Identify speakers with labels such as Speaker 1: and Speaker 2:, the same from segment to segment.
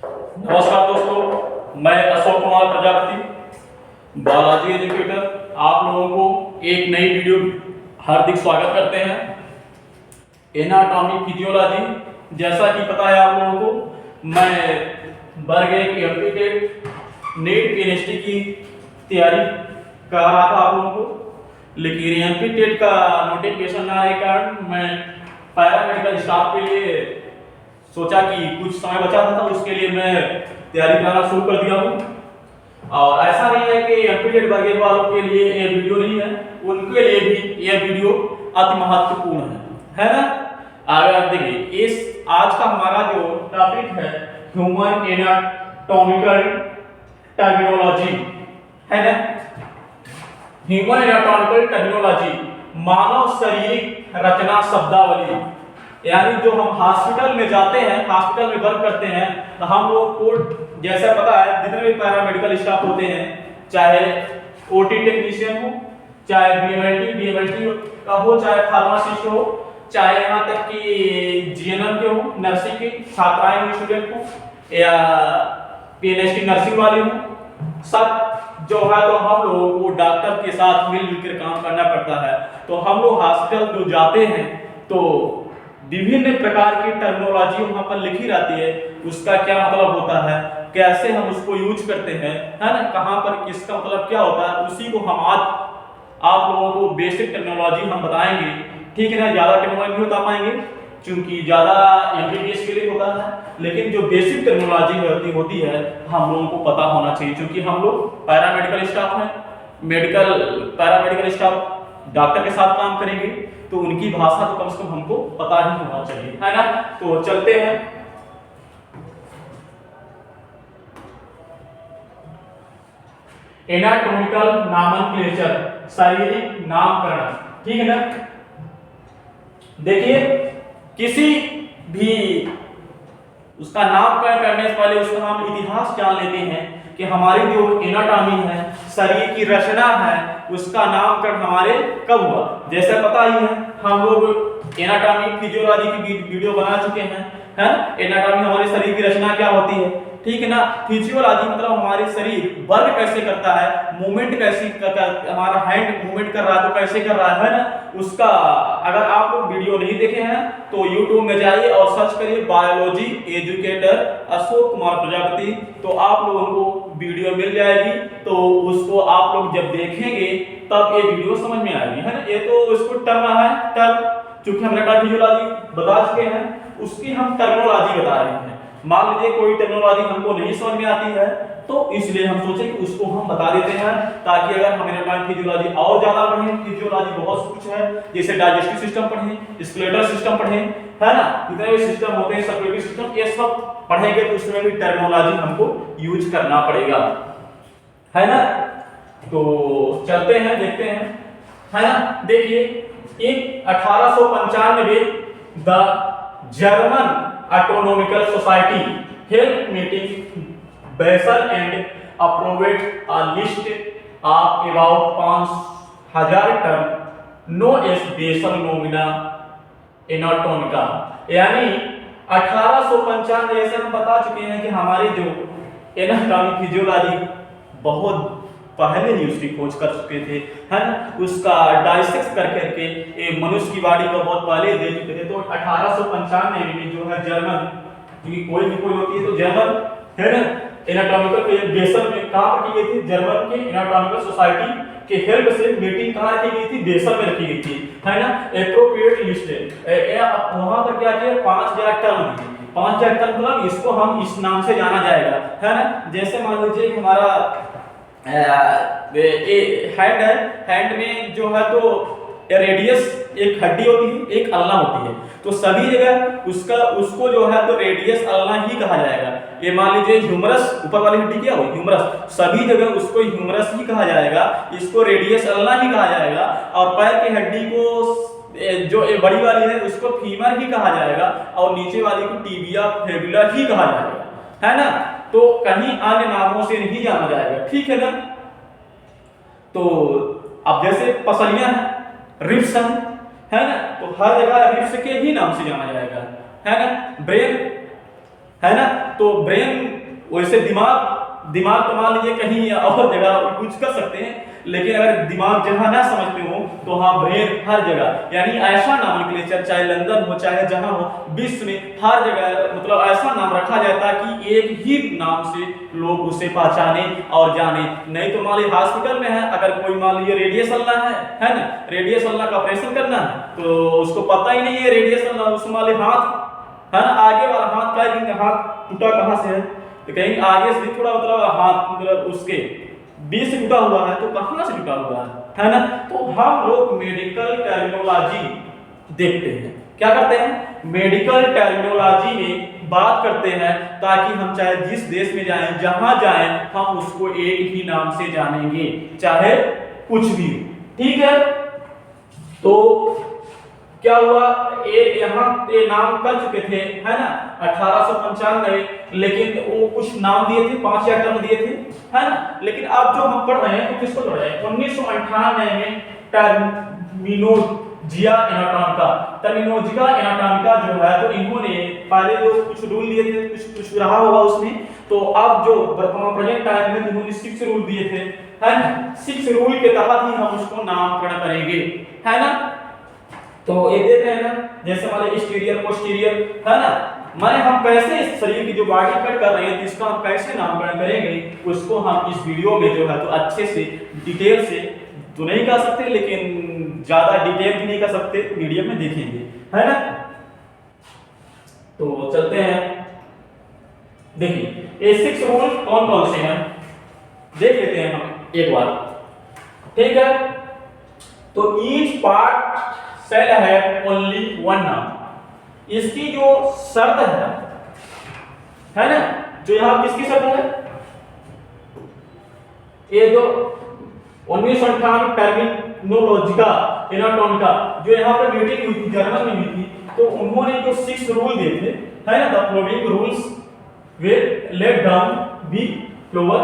Speaker 1: नमस्कार दोस्तों, मैं अशोक कुमार प्रजापति बालाजी एजुकेटर आप लोगों को एक नई वीडियो हार्दिक स्वागत करते हैं। एनाटॉमी फिजियोलॉजी, जैसा कि पता है आप लोगों को, मैं वर्ग 1 एमपीटेट नीट पीएचडी की तैयारी कर रहा था आप लोगों को, लेकिन एमपीटेट का नोटिफिकेशन ना आने के कारण मैं पैरामेडिकल स्टाफ के लिए सोचा कि कुछ समय बचा था, तो उसके लिए मैं तैयारी करना शुरू कर दिया हूँ। और ऐसा नहीं है कि एमपीटेट वर्ग वालों के लिए ये वीडियो नहीं है, उनके लिए भी ये वीडियो अति महत्वपूर्ण है ना। अगर देखिए, इस आज का हमारा जो टॉपिक है ह्यूमन एनाटॉमिकल टर्मिनोलॉजी है ना। ह्यूमन एनाटॉमिकल टर्मिनोलॉजी, मानव शारीरिक रचना शब्दावली, यानी जो हम हॉस्पिटल में जाते हैं, हॉस्पिटल में वर्क करते हैं, तो हम लोग को जैसा पता है जितने भी पैरामेडिकल स्टाफ होते हैं, चाहे ओटी टेक्नीशियन हो, चाहे बीएमएलटी का हो, चाहे फार्मासिस्ट हो, चाहे यहाँ तक कि जीएनएम के हो, नर्सिंग की छात्राएं हो, स्टूडेंट हो, या पीएचडी नर्सिंग वाले हो, सब जो है तो हम लोगों को डॉक्टर के साथ मिलकर काम करना पड़ता है। तो हम लोग हॉस्पिटल जो जाते हैं तो विभिन्न प्रकार की टर्मिनोलॉजी वहां पर लिखी रहती है, उसका क्या मतलब होता है, कैसे हम उसको यूज करते हैं, है ना, कहां पर किसका मतलब क्या होता है, उसी को हम आज आप लोगों को बेसिक टर्मिनोलॉजी हम बताएंगे। ठीक है ना, ज्यादा टर्मिनोलॉजी नहीं बता पाएंगे क्योंकि ज्यादा एमबीबीएस के लिए होता है, लेकिन जो बेसिक टर्मिनोलॉजी होती है हम लोगों को पता होना चाहिए, क्योंकि हम लोग पैरामेडिकल स्टाफ हैं, पैरामेडिकल स्टाफ डॉक्टर के साथ काम करेंगे, तो उनकी भाषा तो कम से कम हमको पता ही होना चाहिए, है ना। तो चलते हैं। एनाटॉमिकल नॉमेनक्लेचर, शारीरिक नामकरण, ठीक है ना। देखिए, किसी भी उसका नामकरण करने से पहले उसका हम इतिहास जान लेते हैं कि हमारी जो एनाटॉमी है, शरीर की रचना है, उसका नामकरण हमारे कब हुआ। जैसे पता ही है, हम लोग एनाटॉमी फिजियोलॉजी की वीडियो बना चुके हैं, है ना। एनाटॉमी हमारे शरीर की रचना क्या होती है, ठीक है ना। फिजियोलॉजी मतलब हमारे शरीर वर्क कैसे करता है, मूवमेंट कैसे हमारा हैंड मूवमेंट कर रहा है तो कैसे कर रहा है ना, उसका अगर आप लोग वीडियो नहीं देखे हैं तो YouTube में जाइए और सर्च करिए बायोलॉजी एजुकेटर अशोक कुमार प्रजापति, तो आप लोगों को वीडियो मिल जाएगी। तो उसको आप लोग जब देखेंगे तब ये वीडियो समझ में आएगी, है ना। ये तो इसको टर्म है, टर्म चूंकि हमने फिजियोलॉजी बता चुके हैं, उसकी हम टर्मिनोलॉजी बता रहे हैं। मान लीजिए कोई टर्मिनोलॉजी हमको नहीं समझ में आती है, तो इसलिए हम सोचे कि उसको हम बता देते हैं, ताकि अगर हमें फिजियोलॉजी और ज्यादा पढ़ें, फिजियोलॉजी बहुत कुछ है, जैसे डाइजेस्टिव सिस्टम पढ़ें, स्केलेटल सिस्टम पढ़ें, है ना, जितने भी सिस्टम होते हैं, सर्कुलेटरी सिस्टम, ये सब पढ़ेंगे तो उसमें भी टर्मिनोलॉजी हमको यूज करना पड़ेगा, है ना। तो चलते हैं, देखते हैं, है ना। देखिए, एक 1895 the German anatomical society held meeting Basel and approved a list of about 5000 term known as Basel Nomina Anatomica, यानी 1895 जैसे हम बता चुके हैं कि हमारी जो एनाटॉमी फिजियोलॉजी बहुत पहले ही उसकी खोज कर चुके थे, है ना। उसका डाइसेक्ट कर करके मनुष्य की बॉडी को बहुत पहले दे चुके थे। तो 1895 में जो है जर्मन, क्योंकि कोई भी कोई होती है तो जर्मन, है ना, एनाटॉमिकल बेसल में कहां पर की गई थी, जर्मन के एनाटॉमिकल सोसाइटी के हेल्प से मीटिंग कहां रखी गई थी, बेसल में रखी गई थी, है ना। एप्रोप्रिएट लिस्ट वहां पर क्या किया, 5000 टर्म, 5000 टर्म मतलब इसको हम इस नाम से जाना जाएगा, है ना। जैसे मान लीजिए हमारा हैंड है, हैंड में जो है तो रेडियस एक हड्डी होती है, एक अल्ना होती है, तो सभी जगह उसको जो है तो रेडियस अल्ना ही कहा जाएगा। ये मान लीजिए ह्यूमरस, ऊपर वाली हड्डी क्या हो, ह्यूमरस, सभी जगह उसको ह्यूमरस ही कहा जाएगा, इसको रेडियस अल्ना ही कहा जाएगा। और पैर की हड्डी को जो बड़ी वाली है उसको फीमर ही कहा जाएगा, और नीचे वाली को टिबिया फिबुला ही कहा जाएगा, है ना। तो कहीं अन्य नामों से नहीं जाना जाएगा, ठीक है ना। तो अब जैसे पसलियां हैं, रिब्स है ना, तो हर जगह रिब्स के ही नाम से जाना जाएगा, है ना। ब्रेन है ना। तो ब्रेन वैसे दिमाग तो मान लीजिए कहीं और जगह कुछ कर सकते हैं, लेकिन अगर दिमाग जहां ना समझते हो तो हाँ ब्रेन हर जगह, यानी ऐसा नॉमेनक्लेचर चाहे लंदन हो चाहे जहां हो, विश्व में हर जगह मतलब ऐसा नाम रखा जाता है कि एक ही नाम से लोग उसे पहचाने और जाने। नहीं तो मान लीजिए हॉस्पिटल में है, अगर कोई मान लीजिए रेडिएशन लेना है ना, रेडिएशन का ऑपरेशन करना है, तो उसको पता ही नहीं है रेडिएशन, उसको मान लीजिए हाथ है ना, आगे वाला हाथ का हाथ टूटा कहाँ से है, तो कहीं आगे से थोड़ा मतलब हाथ मतलब उसके बीच से टूटा हुआ है, तो कहाँ से टूटा हुआ है ना। तो हम लोग मेडिकल टर्मिनोलॉजी देखते हैं, क्या करते हैं, मेडिकल टर्मिनोलॉजी में बात करते हैं, ताकि हम चाहे जिस देश में जाएं जहां जाएं हम उसको एक ही नाम से जानेंगे, चाहे कुछ भी, ठीक है। तो क्या हुआ, यहाँ पे नाम कर चुके थे है ना 1895, लेकिन वो कुछ नाम दिए थे, 5 या टर्म दिए थे है ना। लेकिन अब जो हम पढ़ रहे हैं तो किसको पढ़ रहे हैं, 1998 में टर्मिनोलॉजिया एनाटॉमिका जो है, तो इन्होंने पहले जो कुछ रूल दिए थे, कुछ रहा होगा उसमें, तो अब जो वर्तमान प्रेजेंट टाइम में इन्होंने 6 रूल दिए थे है ना, 6 रूल के तहत ही हम उसको नामकरण करेंगे है ना। तो ये देख रहे हैं ना, जैसे हमारे एक्सटीरियर पोस्टीरियर है ना, माने हम कैसे इस शरीर की जो बॉडी कट कर रहे हैं, इसका हम कैसे नामकरण करेंगे, उसको हम इस वीडियो में जो है तो अच्छे से डिटेल से तो नहीं कर सकते, लेकिन ज्यादा डिटेल भी नहीं कर सकते, मीडियम में देखेंगे है ना। तो चलते हैं, देखिए ये 6 रूल कौन कौन से हैं देख लेते हैं हम एक बार, ठीक है। तो ईच पार्ट सेल है ओनली वन नाम, इसकी जो शर्त है ना, जो यहां किसकी शर्त है, ये जो 1998 टर्मिनोलॉजिका एनाटॉमिका जो यहाँ पर मीटिंग हुई थी, जर्मन में हुई थी, तो उन्होंने जो 6 रूल दिए थे है ना, the following rules will laid down be flower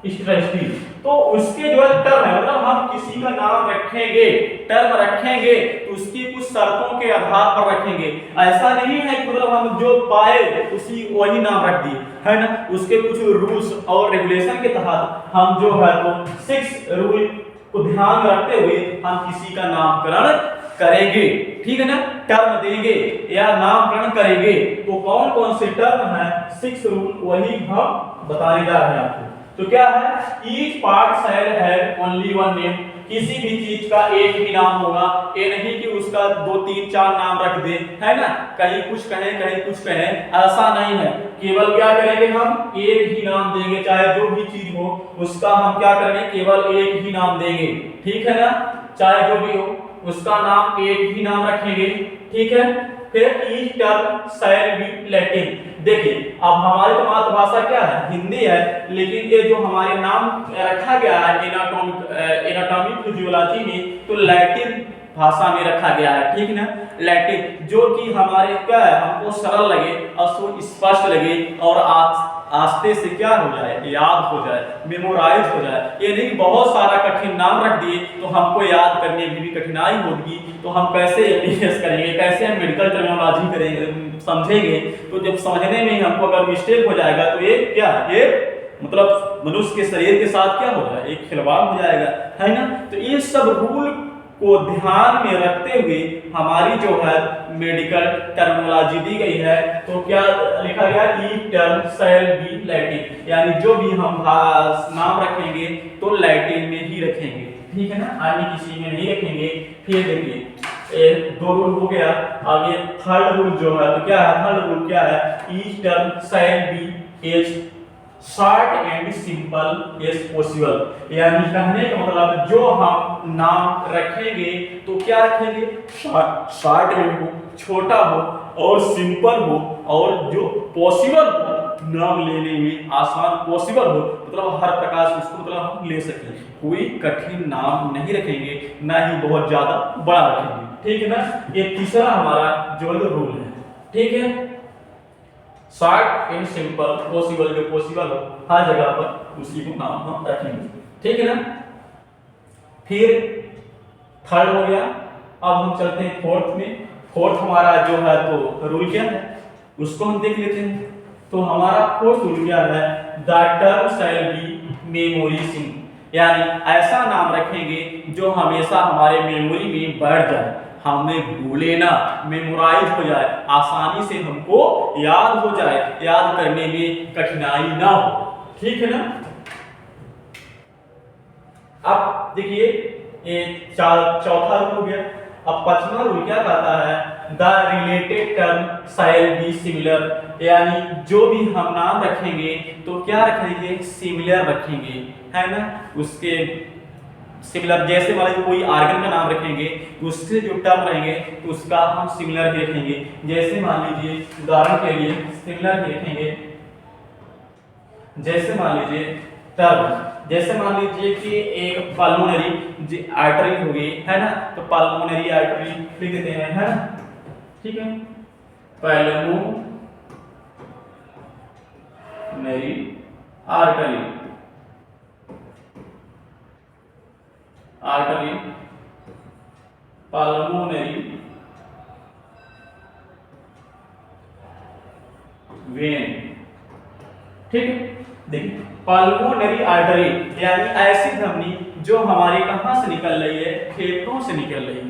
Speaker 1: strategy, तो उसके जो है टर्म है, मतलब हम किसी का नाम रखेंगे, टर्म रखेंगे तो उसकी कुछ शर्तों के आधार पर रखेंगे। ऐसा नहीं है कि मतलब हम जो पाए उसी वही नाम रख दिए है ना, उसके कुछ रूल्स और रेगुलेशन के तहत हम जो है तो 6 रूल को ध्यान में रखते हुए हम किसी का नामकरण करेंगे, ठीक है ना, टर्म देंगे या नामकरण करेंगे। तो कौन कौन से टर्म है, 6 रूल वही हम बताने जा रहे हैं आपको। तो क्या है, each part shall have only one name, किसी भी चीज का एक ही नाम होगा, ये नहीं कि उसका 2 3 4 नाम रख दे है ना, कहीं कुछ कहें कहीं कुछ कहें, ऐसा नहीं है। केवल क्या करेंगे, हम एक ही नाम देंगे, चाहे जो भी चीज हो उसका हम क्या करेंगे, केवल एक ही नाम देंगे, ठीक है ना, चाहे जो भी हो उसका नाम एक ही नाम रखेंगे, ठीक है। फिर each term shall B Latin, देखिए अब हमारी तो मातृभाषा क्या है, हिंदी है, लेकिन ये जो हमारे नाम रखा गया है एनाटॉमिक फिजियोलॉजी में, तो लैटिन भाषा में रखा गया है, ठीक ना, लैटिन, जो कि हमारे क्या है, हमको सरल लगे और स्पष्ट लगे और आस्ते से क्या हो जाए, याद हो जाए, मेमोराइज हो जाए। ये नहीं बहुत सारा कठिन नाम रख दिए तो हमको याद करने में भी कठिनाई होगी, तो हम कैसे एमबीबीएस करेंगे, कैसे हम मेडिकल टर्मिनोलॉजी करेंगे, समझेंगे। तो जब समझने में हमको अगर मिस्टेक हो जाएगा तो ये क्या है, ये मतलब मनुष्य के शरीर के साथ क्या होगा, एक खिलवाड़ हो जाएगा है ना। तो ये सब रूल को ध्यान में रखते हुए हमारी जो है मेडिकल टर्मिनोलॉजी दी गई है। तो क्या लिखा गया, each term shall B Latin, यानी जो भी हम नाम रखेंगे तो लैटिन में ही रखेंगे, ठीक है ना, अन्य किसी में नहीं रखेंगे। फिर देखिए 2 रूल हो गया, अब ये थर्ड रूल जो है तो क्या है, थर्ड रूल क्या है, each term shall be as short and simple as possible, यानी कहने का मतलब जो हम नाम रखेंगे तो क्या रखेंगे, शॉर्ट में हो, छोटा हो और सिंपल हो, और जो पॉसिबल हो नाम लेने में आसान पॉसिबल हो, मतलब हर प्रकार से उसको मतलब हम ले सकें, कोई कठिन नाम नहीं रखेंगे, ना ही बहुत ज्यादा बड़ा रखेंगे, ठीक है ना। ये तीसरा हमारा जो रूल है, ठीक है, शॉर्ट एंड सिंपल पॉसिबल, जो पॉसिबल हो हर जगह पर उसी को नाम हम रखेंगे, ठीक है ना। फिर थर्ड हो गया, अब हम चलते हैं फोर्थ में। फोर्थ हमारा जो है तो रूल क्या है, उसको हम देख लेते हैं। तो हमारा फोर्थ रूल क्या है, the term shall be memory sink, यानी ऐसा नाम रखेंगे जो हमेशा हमारे मेमोरी में बैठ जाए, हमें भूले ना, मेमोराइज हो जाए, आसानी से हमको याद हो जाए, याद करने में कठिनाई ना हो। ठीक है ना। अब देखिए ये चौथा रूल हो गया। अब पांचवा रूल क्या कहता है, the related term shall be similar, यानी जो भी हम नाम रखेंगे तो क्या रखेंगे, सिमिलर रखेंगे, है ना। उसके सिमिलर, जैसे मान लीजिए कोई आर्गन का नाम रखेंगे उससे जो टर्म रहेंगे तो उसका हम सिमिलर ही रखेंगे। जैसे मान लीजिए उदाहरण के लिए सिमिलर लिखेंगे, जैसे मान लीजिए टर्म, जैसे मान लीजिए कि एक पल्मोनरी आर्टरी हो गई, है ना, तो पल्मोनरी आर्टरी लिख देते हैं, है ना। ठीक है, pulmonary artery, artery pulmonary vein. ठीक है, देखिए पल्मोनरी आर्टरी यानी ऐसी धमनी जो हमारे कहां से निकल रही है, फेफड़ों से निकल रही है,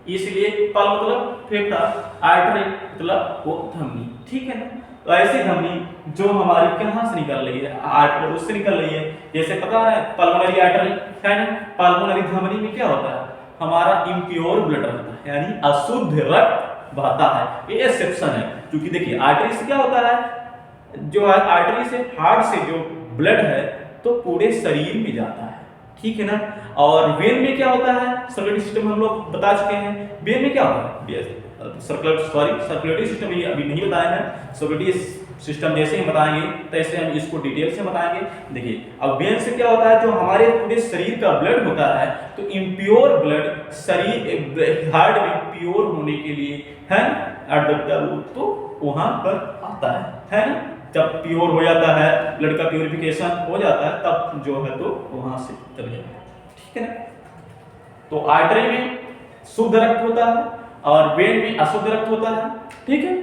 Speaker 1: इसलिए पल मतलब फेफड़ा, आर्टरी मतलब वो धमनी। ठीक है ना। तो ऐसी धमनी जो हमारी कहां से निकल रही है, आर्टरी उससे निकल रही है। जैसे पता है पल्मोनरी आर्टरी, है ना, पल्मोनरी धमनी में क्या होता है, हमारा इम्प्योर ब्लड रहता है, यानी अशुद्ध रक्त बहता है। ये एक्सेप्शन है, क्योंकि देखिए आर्टरी से क्या होता है, जो आर्टरी से हार्ट से जो ब्लड है तो पूरे शरीर में जाता है। ठीक है ना। और वेन में क्या होता है, सर्कुलेटरी सिस्टम हम लोग बता चुके हैं। वेन में क्या होता है, सर्कुलेटरी सिस्टम ये अभी नहीं बताया है, सर्कुलेटरी सिस्टम जैसे ही बताएंगे तैसे हम इसको डिटेल से बताएंगे। देखिए अब वेन से क्या होता है, जो हमारे पूरे शरीर का ब्लड होता है, तो इम्प्योर ब्लड शरीर हार्ट में प्योर होने के लिए है तो वहां पर आता है ना। जब प्योर हो जाता है, ब्लड का प्योरिफिकेशन हो जाता है, तब जो है तो वहां से चल जाता है। ठीक है ना। तो आर्टरी में शुद्ध रक्त होता है और वेन में अशुद्ध रक्त होता है। ठीक है।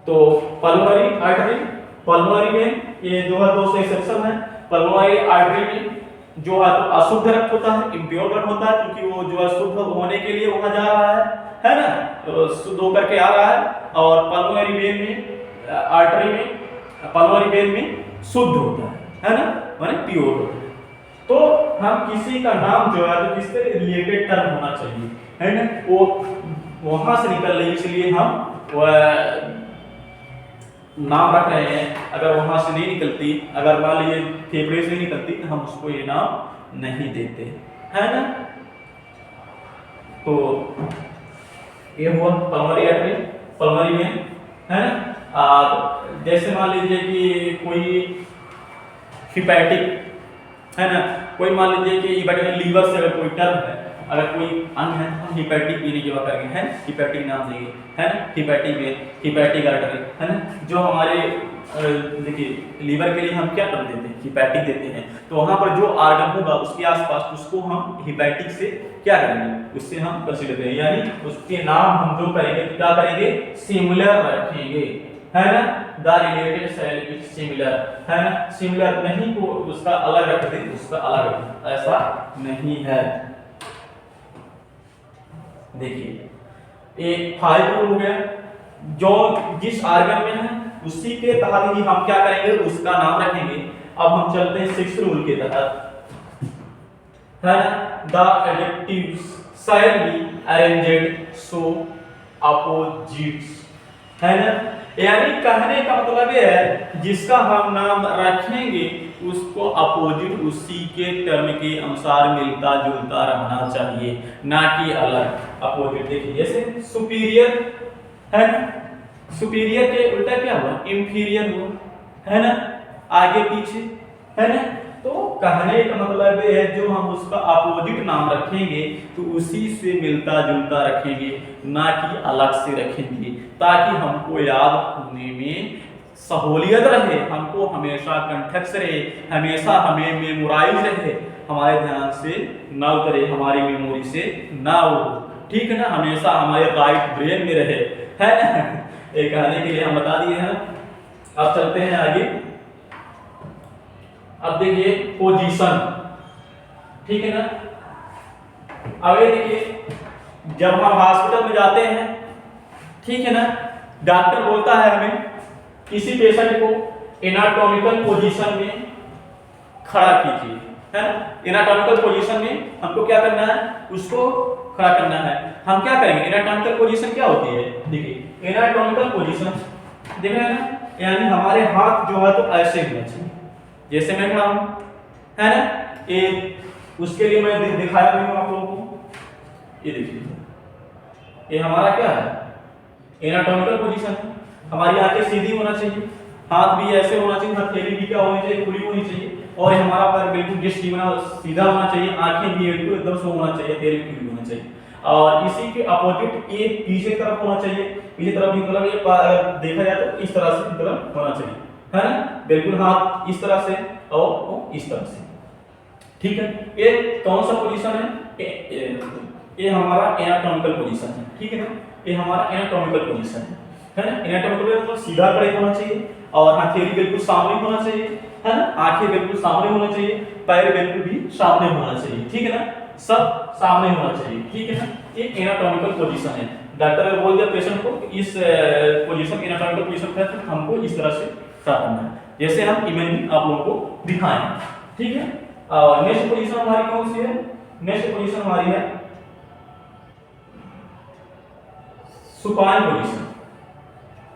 Speaker 1: तो पल्मोनरी आर्टरी, पल्मोनरी वेन, ये जो है दो से एक्सेप्शन है। पल्मोनरी आर्टरी में जो है तो अशुद्ध रक्त होता है, इम्प्योर ब्लड होता है, क्योंकि वो जो है शुद्ध होने के लिए वहां जा रहा है ना, तो शुद्ध होकर के आ रहा है। और पल्मोनरी वेन में, आर्टरी में, पल्मोनरी वेन में शुद्ध होता है ना, माने प्योर होता है। तो हम किसी का नाम जो है तो किससे रिलेटेड टर्म होना चाहिए, है ना, वो वहां से निकल रही, इसलिए हम नाम रख रहे हैं। अगर वहां से नहीं निकलती, अगर मान लीजिए फेफड़े से नहीं निकलती, तो हम उसको ये नाम नहीं देते, है ना। तो ये हुआ पल्मोनरी आर्टरी, पल्मोनरी वेन, है ना। जैसे मान लीजिए कि कोई हिपैटिक, है ना, कोई मान लीजिए कि लीवर से अगर कोई टर्म है, अगर कोई अंग है तो हम हिपैटिक वेन की बात करेंगे, है हिपैटिक नाम देंगे, है ना, हिपैटिक वेन, हिपैटिक आर्टरी, है ना। जो हमारे देखिए लीवर के लिए हम क्या टर्म देते हैं, हिपैटिक देते हैं। तो वहां पर जो आर्गन होगा उसके आसपास उसको हम हिपैटिक से क्या करेंगे, उससे हम कंसीडर करेंगे, यानी उसके नाम हम जो करेंगे क्या करेंगे, सिमिलर रखेंगे, है ना। The related shall be similar, है ना, सिमिलर नहीं को उसका अलग रख दें, उसका अलग रख दें, ऐसा नहीं है। देखिए एक 5 रूल हो गया, जो जिस आर्गन में है उसी के तहत ही हम क्या करेंगे, उसका नाम रखेंगे। अब हम चलते हैं 6th रूल के तहत, है ना, the adjectives shall be arranged so opposites, है ना। यानी कहने का मतलब ये है जिसका हम नाम रखेंगे उसको अपोजिट उसी के टर्म के अनुसार मिलता जुलता रहना चाहिए, ना कि अलग अपोजिट। देखिए जैसे सुपीरियर, है ना, सुपीरियर के उल्टा क्या हुआ, इंफीरियर हुआ, है ना, आगे पीछे, है ना। तो कहने का मतलब ये है जो हम उसका अपोजिट नाम रखेंगे तो उसी से मिलता जुलता रखेंगे, ना कि अलग से रखेंगे, ताकि हमको याद होने में सहूलियत रहे, हमको हमेशा कंठस्थ रहे, हमेशा हमें मेमोराइज रहे, हमारे ध्यान से ना उतरे, हमारी मेमोरी से ना हो। ठीक है ना, हमेशा हमारे राइट ब्रेन में रहे, है ना। एक कहने के लिए हम बता दिए हैं। अब चलते हैं आगे। अब देखिए पोजीशन, ठीक है ना। अब ये देखिए जब हम हॉस्पिटल में जाते हैं, ठीक है ना, डॉक्टर बोलता है हमें किसी पेशेंट को एनाटॉमिकल पोजीशन में खड़ा कीजिए, है ना। एनाटॉमिकल पोजीशन में हमको क्या करना है, उसको खड़ा करना है। हम क्या करेंगे, एनाटॉमिकल पोजीशन क्या होती है, देखिए एनाटॉमिकल पोजीशन देख रहे हैं ना, यानी हमारे हाथ जो है तो ऐसे होना चाहिए जैसे मैं खड़ा हूं, है ना। ये उसके लिए मैं दिखाया भी हूं आप लोगों को। ये देखिए ये हमारा क्या है, एनाटॉमिकल पोजीशन है। हमारी आंखें सीधी होना चाहिए, हाथ भी ऐसे होना चाहिए, हथेली भी क्या होनी चाहिए, खुली होनी चाहिए, और ये हमारा पैर बिल्कुल सीधा होना चाहिए, आंखें भी एकदम से होना चाहिए, हथेली भी खुली होना चाहिए। और इसी के अपोजिट ये पीछे तरफ होना चाहिए, पीछे तरफ भी मतलब ये देखा जाए तो इस तरह से तरफ होना चाहिए, है ना। बिल्कुल हाथ इस तरह से और इस तरह से, ठीक है। ये कौन सा पोजीशन है, ये हमारा एनाटॉमिकल पोजीशन है, ठीक है ना। ये हमारा एनाटॉमिकल पोजीशन है ना। एनाटॉमिकल मतलब सीधा खड़े होना चाहिए और हथेली बिल्कुल सामने होना चाहिए, है ना। आंखें बिल्कुल सामने होना चाहिए, पैर बिल्कुल भी सामने होना चाहिए, ठीक है ना। सब सामने होना चाहिए, ठीक है ना। ये एनाटॉमिकल पोजीशन है। डॉक्टर ने बोल दिया पेशेंट को इस पोजीशन एनाटॉमिकल पोजीशन पे हमको इस तरह से खड़ा करना है, जैसे हम इमेजिंग आप लोगों को दिखाएं, ठीक है। और नेक्स्ट पोजीशन हमारी कौन सी है, नेक्स्ट पोजीशन हमारी है सुपाइन पोजीशन,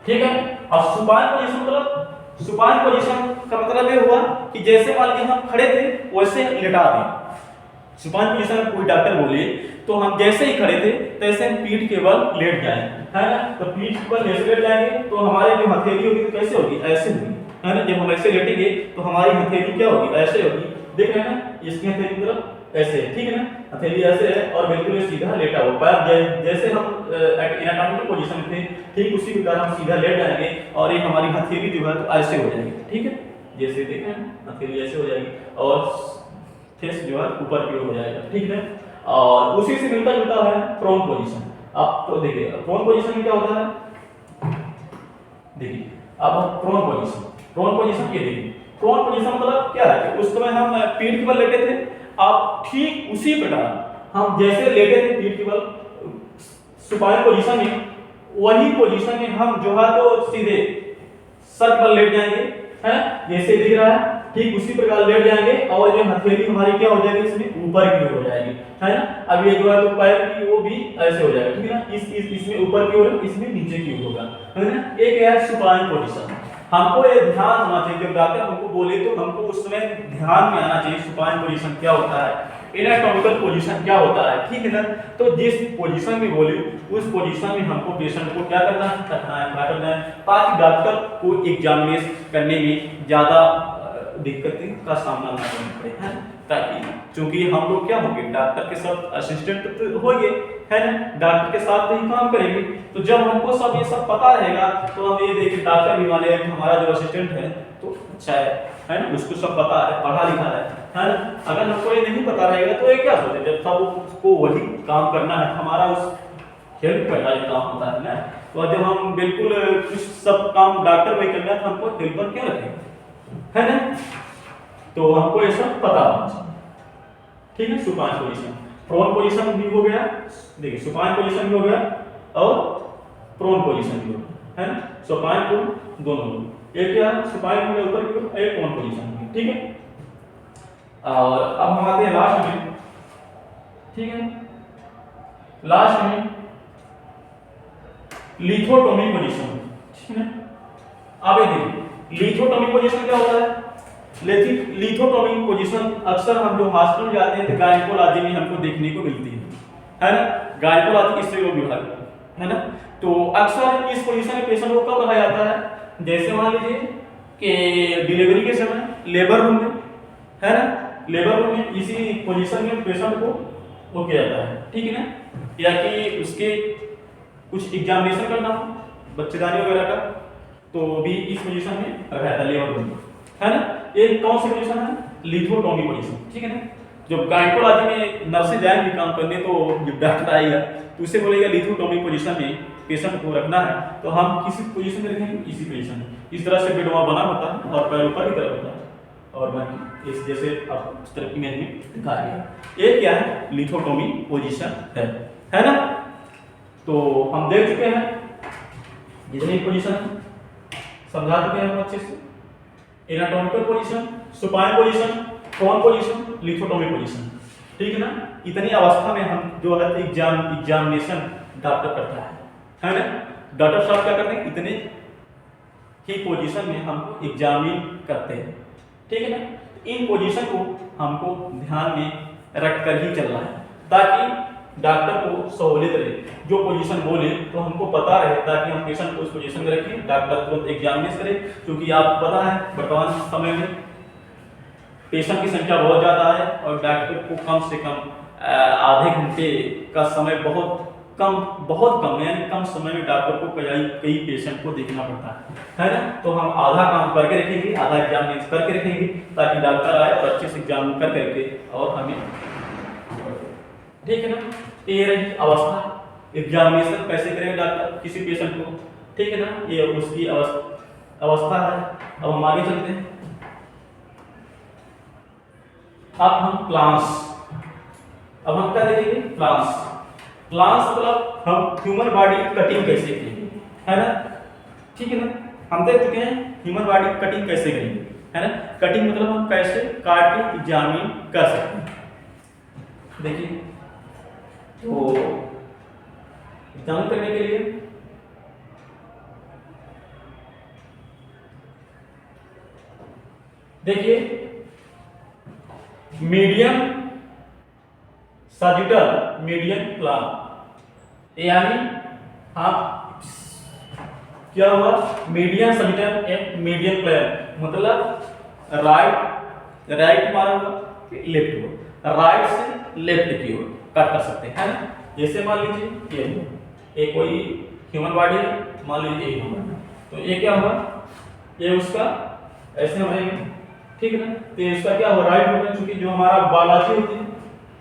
Speaker 1: ठीक है। और सुपाइन पोजीशन मतलब सुपाइन पोजीशन का मतलब ये हुआ कि जैसे मान लीजिए हम खड़े थे वैसे लेटा दें। सुपाइन पोजीशन में कोई डॉक्टर बोले तो हम जैसे ही खड़े थे तैसे हम पीठ के बल लेट जाएं, है ना। तो पीठ के बल ऐसे लेट जाएंगे तो हमारे जो हथेली होगी तो कैसे होगी, ऐसे होगी, है ना। जब हम ऐसे लेटेंगे तो हमारी हथेली क्या होगी, ऐसे होगी, देख रहे हैं ना। इसकी हथेली की तरफ ऐसे है, ठीक है ना। हथेली ऐसे है और बिल्कुल सीधा लेटा हुआ, पैर जैसे हम एनाटॉमिकल पोजीशन में थे ठीक उसी प्रकार हम सीधा लेट जाएंगे और ये हमारी हथेली जो है तो ऐसे हो जाएगी, ठीक है। जैसे देख रहे हैं हथेली ऐसे हो जाएगी और फेस जो है ऊपर की ओर हो जाएगा, ठीक है। और उसी से मिलता जुलता है प्रोन पोजीशन। अब तो देखिए प्रोन पोजीशन में क्या होता है, देखिए अब प्रोन पोजीशन ये देखिए प्रोन पोजीशन मतलब क्या है कि उस समय हम पीठ के बल लेटे थे, अब ठीक उसी प्रकार हम जैसे लेटे थे पीठ के बल सुपाइन पोजीशन में, वही पोजीशन में हम जो है तो सीधे सर पर लेट जाएंगे, है जैसे दिख रहा है, ठीक उसी प्रकार लेट जाएंगे और जो हथेली हमारी क्या हो जाएगी, इसमें ऊपर की ओर हो जाएगी, है ना। अब ये जो है तो पैर की वो भी ऐसे हो जाएगा, ठीक है ना। इसमें ऊपर की ओर, इसमें नीचे की ओर होगा, है ना। एक है सुपाइन पोजीशन। हमको ये ध्यान होना चाहिए जब डॉक्टर हमको बोले तो हमको उस समय ध्यान में आना चाहिए सुपाइन पोजीशन क्या होता है, एनाटॉमिकल पोजीशन क्या होता है, ठीक है ना। तो जिस पोजीशन में बोले उस पोजीशन में हमको पेशेंट को क्या करना है, रखना है, खड़ा करना है, ताकि डॉक्टर को एग्जामिनेशन करने में ज्यादा दिक्कतें का सामना ना करना पड़े, है। ताकि क्योंकि हम लोग क्या होंगे डॉक्टर के साथ असिस्टेंट तो होंगे, है ना, डॉक्टर के साथ ही काम करेंगे। तो जब हमको सब ये सब पता रहेगा तो हम ये देखें डॉक्टर भी माने हमारा जो असिस्टेंट है तो अच्छा है ना, उसको सब पता है, पढ़ा लिखा है ना। अगर हमको ये नहीं पता रहेगा तो ये क्या सोचे, जब सब उसको वही काम करना है, हमारा उस हेल्प करना जो काम होता है ना। तो जब हम बिल्कुल कुछ सब काम डॉक्टर वही करना है तो हमको हेल्पर क्यों रखें, है ना। तो हमको ये सब पता होना चाहिए, ठीक है। सुपाइन पोजीशन, प्रोन पोजीशन भी हो गया, देखिए सुपाइन पोजीशन भी हो गया और प्रोन पोजीशन भी हो गया, है ना। सुपाइन प्रोन दोनों, एक क्या सुपाइन हो गया ऊपर की ओर, एक प्रोन पोजीशन हो गया, ठीक है। और अब हम आते हैं लास्ट में, ठीक है। लास्ट में लिथोटोमी पोजीशन, ठीक है। अब ये देखिए लिथोटोमी पोजीशन क्या होता है। लिथोटोमी पोजीशन अक्सर हम जो हॉस्पिटल में जाते हैं तो गायनेकोलॉजी में हमको देखने को मिलती है ना। गायनेकोलॉजी स्त्री रोग विभाग, है ना। तो अक्सर इस पोजीशन में पेशेंट को कब रखा जाता है, जैसे मान लीजिए कि डिलीवरी के समय लेबर रूम में, है ना, लेबर रूम में इसी पोजीशन में पेशेंट को वो किया जाता है, ठीक है ना। या कि उसके कुछ एग्जामिनेशन करना हो बच्चेदानी वगैरह का तो भी इस पोजीशन में रखा जाता है लेबर रूम, है ना। ये कौन सी पोजीशन है, लिथोटोमी पोजीशन, ठीक है ना। जब गायनेकोलॉजी में नर्सें जाएंगी काम करने तो जब डॉक्टर आएगा तो उसे बोलेगा लिथोटोमी पोजीशन में पेशेंट को रखना है तो हम किसी पोजीशन में रखेंगे, इसी पोजीशन में। इस तरह से बेड वहाँ बना होता है और पैर ऊपर की तरफ होता है और बाकी इस जैसे आप इस तरह इमेज में दिखाया गया। ये क्या है, लिथोटोमी पोजीशन है ना। तो हम देख चुके हैं जितनी पोजीशन समझा चुके हैं हम अच्छे से, anatomical position, supine position, prone position, lithotomy position, ठीक है ना। इतनी अवस्था में हम जो है एग्जामिनेशन डॉक्टर करता है ना। डॉक्टर साहब क्या करते हैं, इतने ही पोजीशन में हमको एग्जामिन करते हैं, ठीक है ना। इन पोजीशन को हमको ध्यान में रख कर ही चलना है ताकि डॉक्टर को सहूलियत रहे, जो पोजीशन बोले तो हमको पता रहे, ताकि हम पेशेंट को उस पोजीशन में रखें, डॉक्टर तुरंत एग्जामिनेशन करे। क्योंकि आपको पता है वर्तमान समय में पेशेंट की संख्या बहुत ज़्यादा है और डॉक्टर को कम से कम आधे घंटे का समय बहुत कम यानी कम समय में डॉक्टर को कई पेशेंट को देखना पड़ता है ना। तो हम आधा काम करके रखेंगे, आधा एग्जामिनेशन करके रखेंगे ताकि डॉक्टर आए और अच्छे से एग्जाम कर करके और हमें, ठीक है ना। ये रही अवस्था, एग्जामिनेशन कैसे करेगा डॉक्टर किसी पेशेंट को, ठीक है ना। ये उसकी अवस्था है। अब हम आगे चलते हैं। अब हम प्लान्स, अब हम क्या देखेंगे, प्लान्स मतलब हम ह्यूमन बॉडी कटिंग कैसे करेंगे, है ना, ठीक है ना। हम देख चुके हैं ह्यूमन बॉडी कटिंग कैसे करेंगे, है ना। कटिंग मतलब हम कैसे काट के एग्जामिन कर सकते हैं। देखिए तो एग्जामिन करने के लिए देखिए मीडियम सजिटल मीडियम प्लान, यानी आप क्या हुआ, मीडियम सजिटल एक मीडियम प्लान मतलब राइट मारा हुआ लेफ्ट हुआ, राइट से लेफ्ट की ओर कट कर सकते हैं ना। जैसे मान लीजिए ये कोई ह्यूमन बॉडी है, मान लीजिए ये हुआ, तो ये क्या हुआ, ये उसका ऐसे हमारे, ठीक है ना। तो इसका क्या हुआ, राइट हो गया। चूंकि जो हमारा बालाजी होती है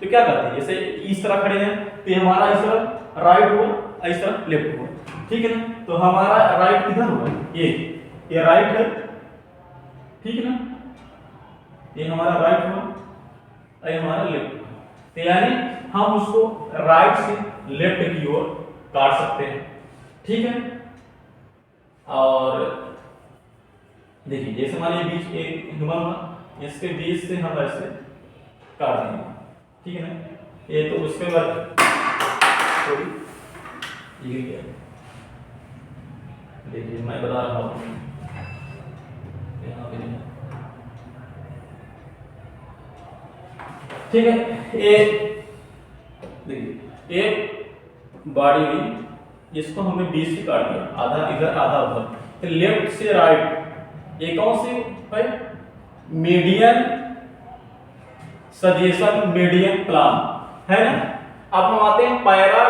Speaker 1: तो क्या करते हैं, जैसे इस तरह खड़े हैं तो हमारा इस तरह राइट हुआ, इस तरह लेफ्ट हुआ, ठीक है ना। तो हमारा राइट किधर हुआ, ये राइट है, ठीक है ना। ये हमारा राइट हुआ, ये हमारा लेफ्ट हुआ। तो यानी हम उसको राइट से लेफ्ट की ओर काट सकते हैं, ठीक है। और देखिए जैसे मान लीजिए बीच एक ह्यूमन हुआ, इसके बीच से हम ऐसे काट देंगे, ठीक है ना। ये तो उसके बाद देखिए मैं बता रहा हूँ, ठीक है। ये देखिए एक बॉडी हुई जिसको हमने बीच से काट दिया, आधा इधर आधा उधर, तो लेफ्ट से राइट ये कौन सी है, मीडियन सजेशन मीडियन प्लान, है ना। अब हम आते हैं पैरा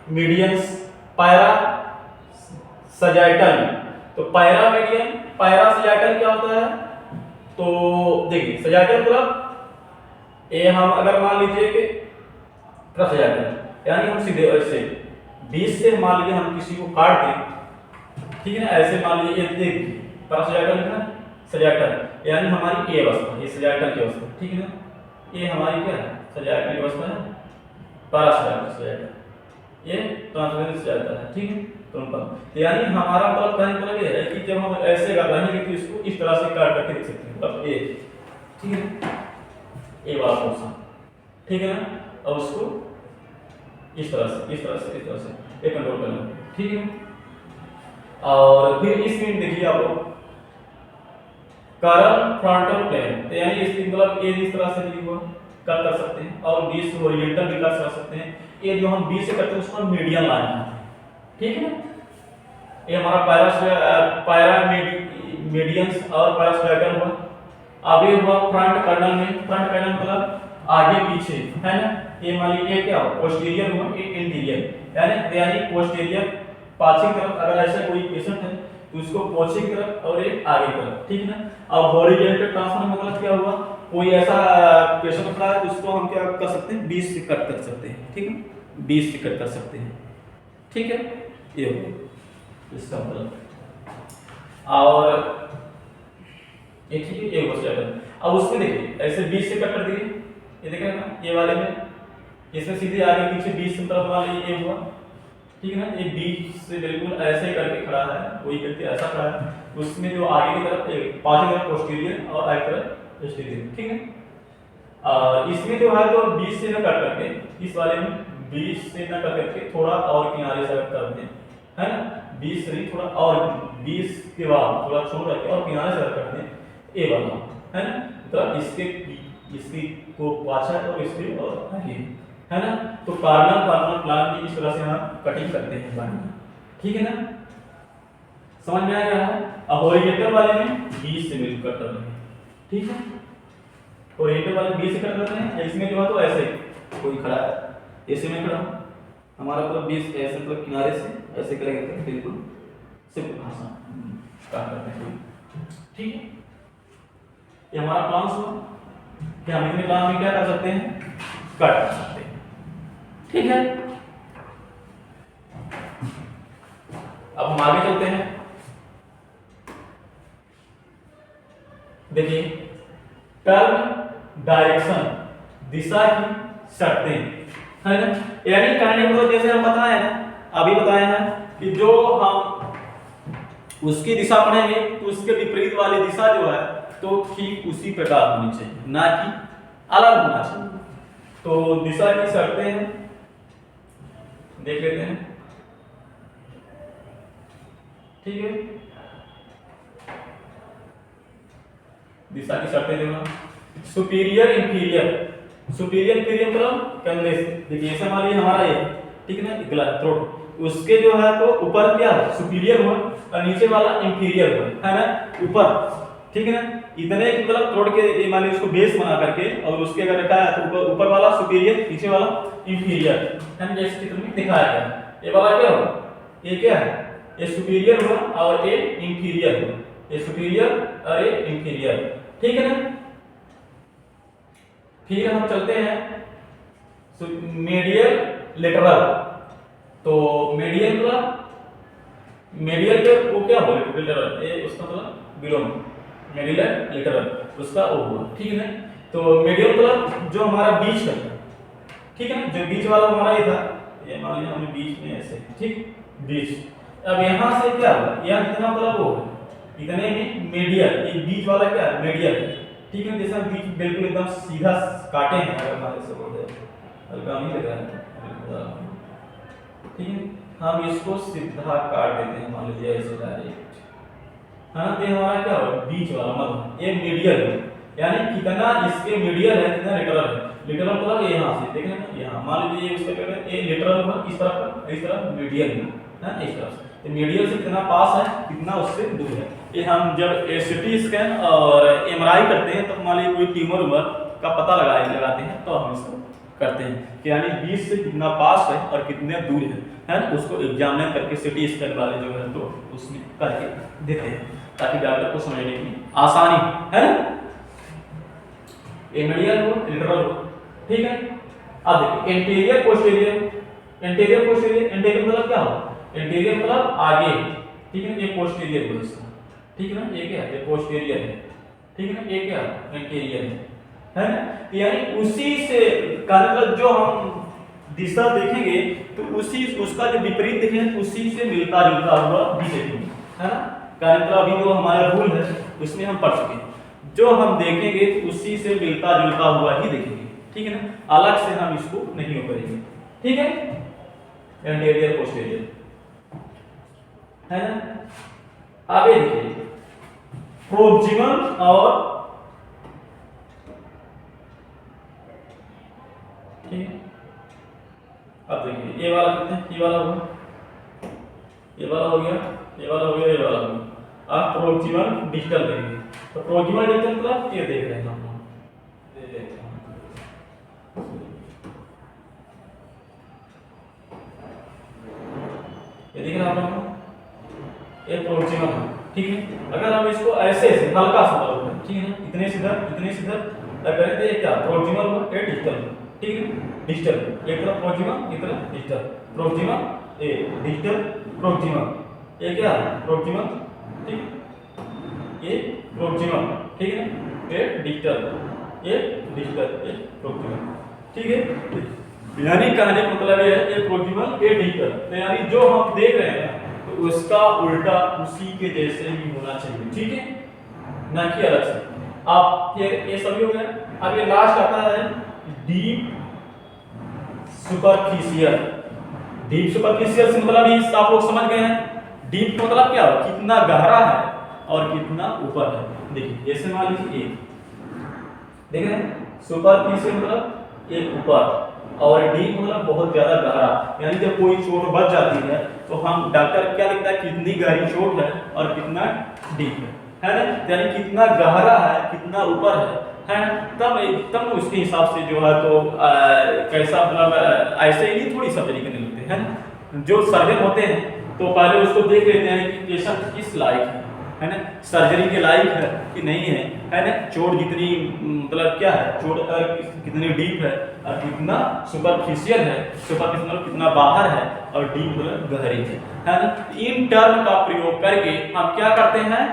Speaker 1: मीडियंस, पैरा सजाइटल। तो पैरा मीडियन, पैरा सजाइटल क्या होता है, तो देखिए सजाइटल मतलब ये हम अगर मान लीजिए कि सजाइटल यानी हम सीधे ऐसे बीच से मान लीजिए हम किसी को काट दें, ठीक है ना। ऐसे मान लीजिए ये देखिए पैरा सजाइटल है ना, सजाइटल यानी हमारी ये अवस्था, ये सजाइटल की अवस्था, ठीक है ना। ये हमारी क्या है, सजाइटल की अवस्था है, पैरासजाइटल, ये ट्रांसवेंस सजाइटल है, ठीक है। तो यानी हमारा मतलब कहने का मतलब ये है कि जब हम ऐसे कर रहे हैं तो इसको इस तरह से काट करके देख सकते हैं, मतलब ये, ठीक है, ये वाला पोर्शन, ठीक है ना। अब उसको इस तरह से ये कंट्रोल करना, ठीक है। और फिर इसमें देखिए आप लोग कारण फ्रंटल प्लेन, तो यानी इसकी मतलब ये इस तरह से भी हुआ कट कर सकते हैं, और बीच से ओरिएंटल भी कर सकते हैं। ये जो हम बीच से करते हैं उसको मीडियन लाइन है, ठीक है ना। ये हमारा पैरा मीडियंस और पैरास्टाइटल हुआ। अभी हुआ फ्रंट कर्नल में, फ्रंट कर्नल मतलब आगे पीछे, है ना। ये मान लीजिए क्या हो, पोस्टीरियर हुआ, ये इंटीरियर, यानी पोस्टीरियर पाछे की तरफ अगर ऐसा कोई पेशेंट है तो उसको पीछे की तरफ और एक आगे की तरफ, ठीक है ना। अब हॉरिजॉन्टल ट्रांसफर मतलब क्या हुआ, कोई ऐसा पेशेंट होता है उसको हम क्या कर सकते हैं, बीच से कट कर सकते हैं, ठीक है, बीच से कट कर सकते हैं, ठीक है। ये हो गया इसका मतलब। और ये ठीक है, ये बस जाएगा। अब उसमें देखिए ऐसे 20 से कट कर दिए, ये देख रहे हैं ना, ये वाले में इसमें सीधे आगे पीछे 20 से तरफ वाले ये हुआ, ठीक है ना, ये 20 से बिल्कुल ऐसे ही करके खड़ा है, वही करके ऐसा खड़ा है, उसमें जो आगे की तरफ पांचों तरफ पोस्टीरियर और आगे तरफ एस्टीरियर, ठीक है। इसमें जो है तो 20 से न कट करके, इस वाले में 20 से न कट करके थोड़ा और किनारे से कर दें, है ना, 20 से नहीं थोड़ा और 20 के बाद थोड़ा छोड़ रखे और किनारे से कर दें, ए वाला, है ना, तो इसकी को पाछा और इसके और आगे, है ना। तो कार्बन प्लान की इस तरह से हम कटिंग करते हैं बारी, ठीक है ना, समझ में आ गया है। अब हॉरिजॉन्टल वाले में 20 से मिलकर कर रहे हैं, ठीक है, हॉरिजॉन्टल वाले 20 से कर रहे हैं। इसमें जो है तो ऐसे कोई खड़ा है, ऐसे में खड़ा हूं, हमारा मतलब 20 ऐसे मतलब किनारे से ऐसे करेंगे तो बिल्कुल सिर्फ भाषा काट करते हैं, ठीक है। ये हमारा प्लान हुआ कि हम इतने प्लान में क्या कर सकते हैं, कट कर सकते हैं, ठीक है। अब हम आगे चलते हैं, देखिए टर्न डायरेक्शन, दिशा की शर्तें, है ना, यानी कहने को जैसे हम बताए हैं, अभी बताए हैं कि जो हम उसकी दिशा पढ़ेंगे तो उसके विपरीत वाली दिशा जो है तो ठीक उसी प्रकार होनी चाहिए, ना कि अलग होना चाहिए। तो दिशा की शर्तें हैं, देख लेते हैं, ठीक है। दिशा की शर्तें जो है सुपीरियर इंफीरियर, सुपीरियर इंफीरियर मतलब कंधे से, देखिए ऐसा मान लीजिए हमारा ये, ठीक है ना, गला थ्रोट, उसके जो है तो ऊपर क्या है सुपीरियर हुआ और नीचे वाला इंफीरियर हुआ, है ना, ऊपर, ठीक है ना, इतने मतलब थ्रोट के ये मान लीजिए उसको बेस बना करके और उसके अगर रखा है तो ऊपर वाला सुपीरियर, नीचे वाला इंफीरियर, है, जैसे चित्र में दिखाया गया। ये वाला क्या होगा, ये क्या है, ये सुपीरियर हुआ और ये इंफीरियर हुआ, ये सुपीरियर और ये इंफीरियर, ठीक है ना। फिर हम चलते हैं मीडियल लेटरल, तो मीडियल मतलब मीडियल के वो क्या बोले लेटरल, ये उसका मतलब बिलोंग, मीडियल लेटरल उसका वो हुआ, ठीक है ना। तो मीडियल मतलब जो हमारा बीच का, ठीक है ना, जो बीच वाला हमारा ये था, ये मान लीजिए हमने बीच में ऐसे, ठीक, बीच, अब यहां से क्या होगा, यहां कितना मतलब वो इतने में मीडियल, ये बीच वाला क्या है मीडियल, ठीक है, जैसे बीच बिल्कुल एकदम सीधा काटे हैं, अगर हमारे से बोलते हैं हल्का नहीं लग रहा है, ठीक है, हम इसको सीधा काट देते हैं, मान लीजिए ऐसे डायरेक्ट, है ना। तो हमारा क्या होगा बीच वाला मतलब ये मीडियल है, यानी कितना इसके मीडियल है कितना लेटरल है, लेटरल मतलब ये यहां से देखें ना, यहां मान लीजिए उसका क्या है ये लेटरल हुआ इस तरफ मीडियल है, इस तरफ से, तो मीडियल से कितना पास है कितना उससे दूर है। ये हम जब सीटी स्कैन और एमआरआई करते हैं तो मान लीजिए कोई ट्यूमर उमर का पता लगाते हैं तो हम इसको करते हैं कि यानी 20 से कितना पास है और कितने दूर है ना, उसको एग्जामिन करके सीटी स्कैन वाले जो है तो उसमें करके देते हैं ताकि डॉक्टर को समझने की आसानी है ना। मीडियल हो लेटरल हो, ठीक है। अब देखिए anterior posterior, anterior posterior, anterior मतलब क्या हो, एंटीरियर मतलब आगे, ठीक है, ये पोस्टीरियर है इसका, ठीक है ना, ये क्या है ये पोस्टीरियर है, ठीक है ना, ये क्या है एंटीरियर है ना। यानी उसी से का मतलब जो हम दिशा देखेंगे तो उसी उसका जो विपरीत देखेंगे उसी से मिलता जुलता हुआ भी देखेंगे, है ना। का मतलब अभी जो हमारा रूल है उसमें हम पढ़ चुके हैं, जो हम देखेंगे तो उसी से मिलता जुलता हुआ ही देखेंगे, ठीक है ना, अलग से हम इसको नहीं करेंगे, ठीक है। एंटीरियर पोस्टीरियर है ना। आगे देखिए प्रोक्सिमल और ठीक है। अब देखिए ये वाला कितने, ये वाला होगा, ये वाला हो गया, ये वाला हो गया, ये वाला हो गया। आप प्रोक्सिमल डिजिटल देंगे तो प्रोक्सिमल डिजिटल मतलब ये देख रहे हैं हम, ये देख रहे हैं आप लोग, ये प्रोक्सिमल है, ठीक है। अगर हम इसको ऐसे से हल्का सा लगाते हैं, ठीक है ना, इतने सीधा करें तो ये क्या प्रोक्सिमल हुआ, ये डिजिटल, ठीक है, डिजिटल, एक तरफ प्रोक्सिमल एक तरफ डिजिटल, प्रोक्सिमल ए डिजिटल प्रोक्सिमल, ये क्या है प्रोक्सिमल, ठीक, ये प्रोक्सिमल, ठीक है, ये डिजिटल, ये डिजिटल, ये प्रोक्सिमल, ठीक है। यानी कहने का मतलब ये है ये प्रोक्सिमल, ये डिजिटल, तो यानी जो हम देख रहे हैं तो उसका उल्टा उसी के जैसे ही होना चाहिए, ठीक है, ना कि अलग से। आप ये सभी हो गया। अब ये लास्ट आता है डीप सुपरफिशियल। डीप सुपरफिशियल से मतलब इस आप लोग समझ गए हैं, डीप का मतलब क्या है, कितना गहरा है और कितना ऊपर है। देखिए जैसे मान लीजिए देख रहे हैं, सुपरफिशियल मतलब एक ऊपर और डीप मतलब बहुत ज्यादा गहरा। यानी जब कोई चोट बच जाती है तो हम डॉक्टर क्या लिखता है, कितनी गहरी चोट है और कितना डीप है ना, यानी कितना गहरा है कितना ऊपर है ना, तब उसके हिसाब से जो है तो कैसा मतलब ऐसे ही नहीं थोड़ी सर्जरी करने लगते हैं ना। जो सर्जन होते हैं तो पहले उसको देख लेते हैं कि पेशेंट किस लायक है ना, सर्जरी के लायक है कि नहीं है ना, चोट कितनी मतलब क्या है, चोट कितनी डीप है और कितना सुपरफिशियल है, सुपरफिशियल मतलब कितना बाहर है और डीप मतलब गहरी है ना। इन टर्म का प्रयोग करके हम क्या करते हैं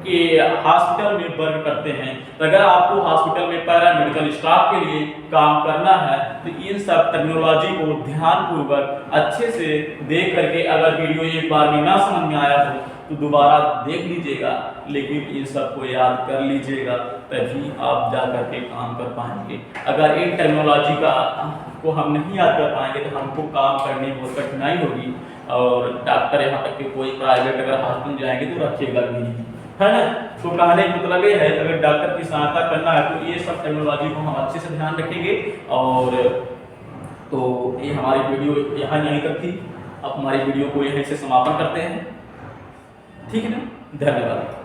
Speaker 1: कि हॉस्पिटल में वर्क करते हैं। तो अगर आपको हॉस्पिटल में पैरामेडिकल स्टाफ के लिए काम करना है तो इन सब टेक्नोलॉजी को ध्यानपूर्वक अच्छे से देख करके, अगर वीडियो एक बार में ना समझ में आया हो तो दोबारा देख लीजिएगा, लेकिन इन सब को याद कर लीजिएगा, तभी आप जा करके काम कर पाएंगे। अगर इन टेक्नोलॉजी को हम नहीं याद कर पाएंगे तो हमको काम करने में बहुत कठिनाई होगी, और डॉक्टर यहाँ तक कि कोई प्राइवेट अगर हॉस्पिटल जाएंगे तो रखिएगा भी नहीं, है ना। तो कहने का मतलब ये है, अगर डॉक्टर की सहायता करना है तो ये सब टेक्नोलॉजी को हम अच्छे से ध्यान रखेंगे। और तो ये हमारी वीडियो यहीं तक थी। अब हमारी वीडियो को यहीं से समापन करते हैं, ठीक है ना, धन्यवाद।